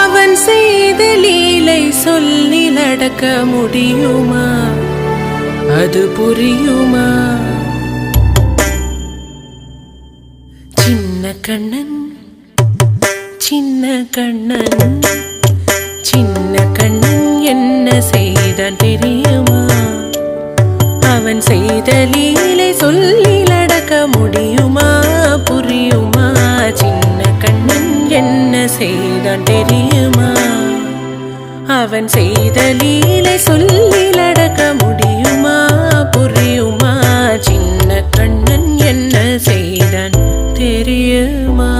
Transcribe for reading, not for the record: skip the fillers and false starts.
அவன் செய்த லீலை சொல்லி நடக்க முடியுமா? அது புரியுமா? சின்ன கண்ணன் சின்ன கண்ணன் சின்ன கண்ணன் என்ன செய்தான் தெரியுமா? அவன் செய்த லீலை சொல்லி நடக்க முடியுமா? புரியுமா? சின்ன கண்ணன் என்ன செய்தான் தெரியுமா? அவன் செய்த லீலை சொல்லி நடக்க முடியுமா? புரியுமா? சின்ன கண்ணன் என்ன செய்தான் தெரியுமா?